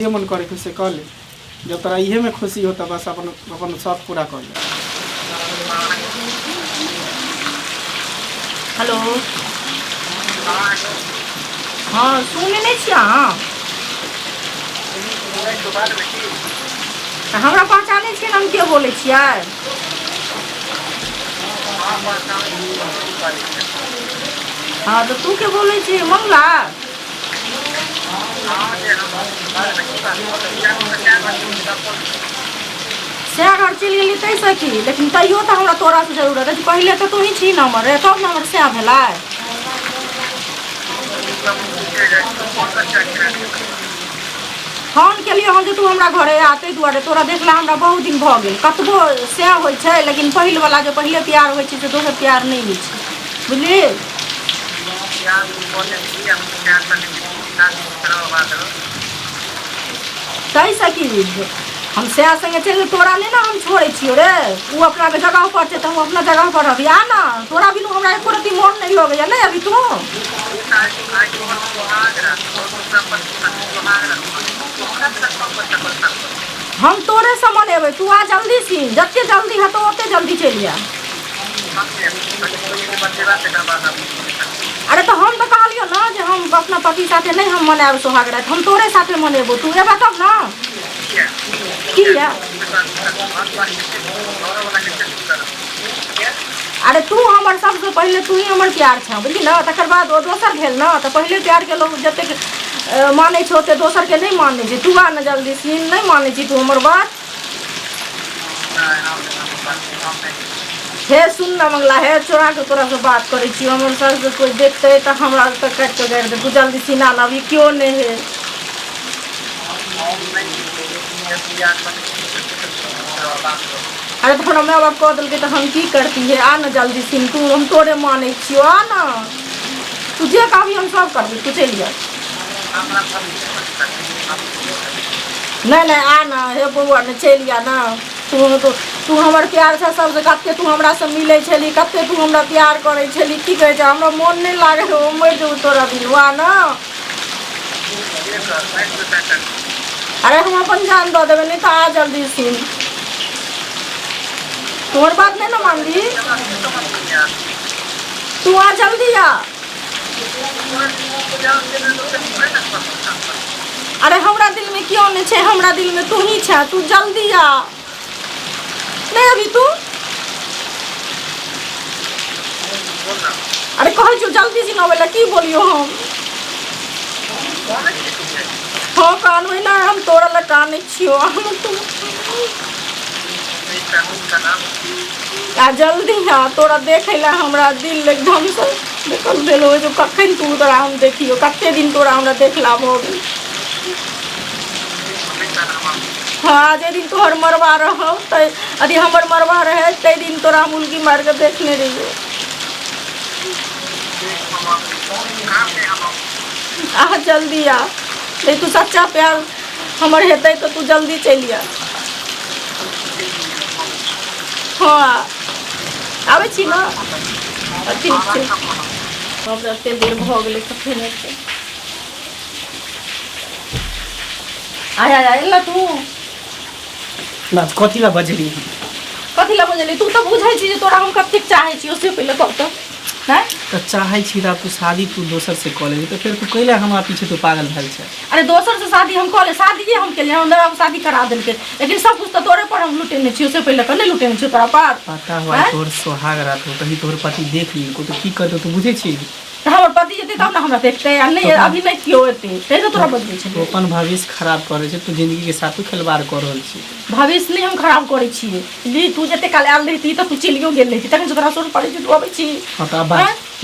ये मन करे कि से कह ले, जब तोरा इहे में खुशी होता बस अपन अपन शौक पूरा कर ले। हेलो हाँ सुने नहीं छियै अहाँ हमरा पहचाने छियै हम के बोले छियै। हाँ तो तू के बोले छियै मंगला। सएह घर चलि गेली तैसे की, लेकिन तैयो तो हमरा तोरा से जरूरत है। पहले तो तू ही छी नंबर है तब नंबर सएह भेलै। फोन केलिए हम जे तू हमरा घरे आ ताहि दुआरे तोरा देखला हमरा बहुत दिन भऽ गेल। कतबो सएह होइ छै लेकिन पहिल वाला जो पहले प्यार होइ छै से दोसर प्यार नहीं होइ छै बुझली। तैसे की हम सएह संगे चल तोरा नहीं ना हम छोड़े छियो रे। वो अपना के जगह पर छै तो हम अपना जगह पर रहबी। आ ना तोरा बिनु हमरा एको रत्ती मोन नहीं लगैया नहीं अभी तू। हम तोरे से मनेबै तू आ जल्दी सी, जते जल्दी है तो ओते जल्दी चलि आ। अरे तो हम तो कहलियो ना जे हम अपना पति साथे नहीं हम मनाएब सोहाग रात, हम तोरे साथे मनेबो। तू एबा तब ना की है। अरे तू हमर सबसे पहले तू ही हमर प्यार छ बुझली ना। तकर बाद वो दोसर भेल ना तो पहले प्यार के लोग जते माने छो ते दोसर के नहीं माने छै। तू आ ना जल्दी सीन नहीं माने छी तू हमर बात। हे सुन ना मंगला हे चोरा के तोरा से बात करे छी। हमर सर से कोई देखते तो हमरा तक काट के गाड़ दे। तू जल्दी सीना ना अभी क्यों नहीं है। अरे तो हमरा माँ बाप कह दिल तो हम की करती है। आ ना जल्दी सीन तू हम तोरे माने छियो। आ ना तू जे कहबी हम सब करबी तू चल जा। नहीं नहीं आ ना हे बउआ ने चल जा ना। तू हमर प्यार से सबसे कते तू हमरा से मिले छली, कते तू हमरा प्यार करे छली। की कहे छै हमरा मन नहीं लागे हो मर जो तोरा बिनुआ ना। अरे हम अपन जान दे देबे नहीं तो आ जल्दी सीन। तोहर बात नहीं ना मान ली तू आ जल्दी आ। अरे हमरा दिल में क्यों नहीं छे, हमरा दिल में तू ही छे। तू जल्दी आ नहीं अभी तू। अरे कहे छो जल्दी सी नवेला की बोलियो हम। हाँ कानवे ना हम तोरा ले काने छियो। हम तू आ जल्दी आ तोरा देखे ला हमरा दिल एकदम से देखल देल हो जो कखन तू तोरा हम देखियो। कते दिन तोरा हमरा देखला भो गेल। हाँ जे दिन तोहर मरवा रहो यदि हमर मरवा रहे ते दिन तोरा मुर्गी मार के देखने रहियो। आ जल्दी आ नहीं तू सच्चा प्यार हमर हेतै तो तू जल्दी चलि आ। हाँ आबै छी ना ठीक छै। अब एते देर भऽ गेलै कखन एतै। आया एला तू बात कथी ला बजली तू तो बुझै छी जे तोरा हम कते चाहै छी। उससे पहले कह तो नहीं तो चाहे छी तू शादी तू दोसर से कऽ ले तो फिर तू कैला हमरा पीछे तू पागल भेल छै। अरे दोसर से शादी हम कऽ ले शादी हम के लिए हम शादी करा देलके लेकिन सब कुछ तो तोरे पर हम लुटेने छी। उससे पहले कने लुटेने छी तोरा पर पता हुआ तोर सोहाग रात हो कहीं तोर पति देख ली को तो की करतो तू बुझे छी। हमर पति जेते तब ना हमरा देखते आ नहीं अभी नहीं क्यों एते ते तो तोरा बदले छै। तो अपन भविष्य खराब करे छै तू जिंदगी के साथ खिलवाड़ कर रहल छी। भविष्य नहीं हम खराब करे छी ली तू जेते काल आल रही तो तू चलियो गेल रही तखन से तोरा सोच पड़े छै तू आबै छी। हटा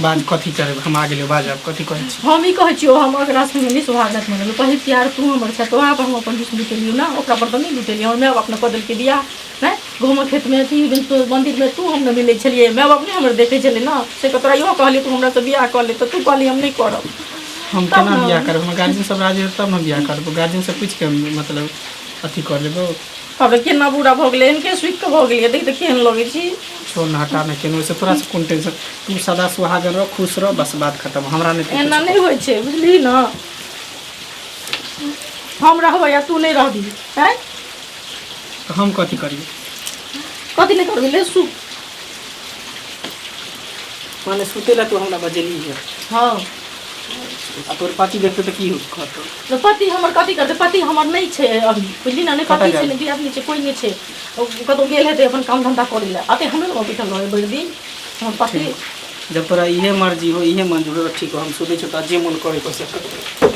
बात कथी करे हम आ गेलियो बाज अब कथी कहै छी। हम ही कहै छी हम अगला से नहीं सुहागत मनल पहले प्यार तू हमर से तो वहां पर हम अपन विश्व लुटेलियो ना ओकरा पर तो नहीं लुटेलियो। मैं अपना कदल के दिया नहीं घूम खेत में थी तो मंदिर में तू हम न मिले छलिए। मैं अपने हमर देखे चले ना से तोरा यो कहली तू हमरा से बियाह कर ले तो तू कहली हम नहीं करब। हम केना बियाह करब हम गार्जियन सब राजी तब ना बियाह करब। गार्जियन से पूछ के मतलब अथी कर लेबो। अब केना बुरा भ गेलै इनके स्वीट भ गेलै देख त केहन लगे छी। छोड़ ना हटा ना केनो से तोरा से कोन टेंशन तू सदा सुहागन रह खुश रह बस बात खत्म। हमरा नहीं एना नहीं होय छै बुझली ना। हम रहबै या तू नहीं रहबी हैं तो हम कथी करिए? कथी नहीं करबी ले सु माने सुतेला तू हमरा बजेली है हाँ आ तोर पति देखते तो की हो कहतो? तो पति हमर कथी करते पति हमर नहीं छे अभी बुझली ना नहीं कतऽ पति छे गेल? नहीं दियादनी छे कोई नहीं छे कतौ गेल हेतै अपन काम धंधा करै ले अते हमे लोग बैठल रहे बड़ दिन हमर पति जब तोरा इहे मर्जी हो इहे मंजूर हो ठीक हो हम सुते छ त जे मन करे को से कर।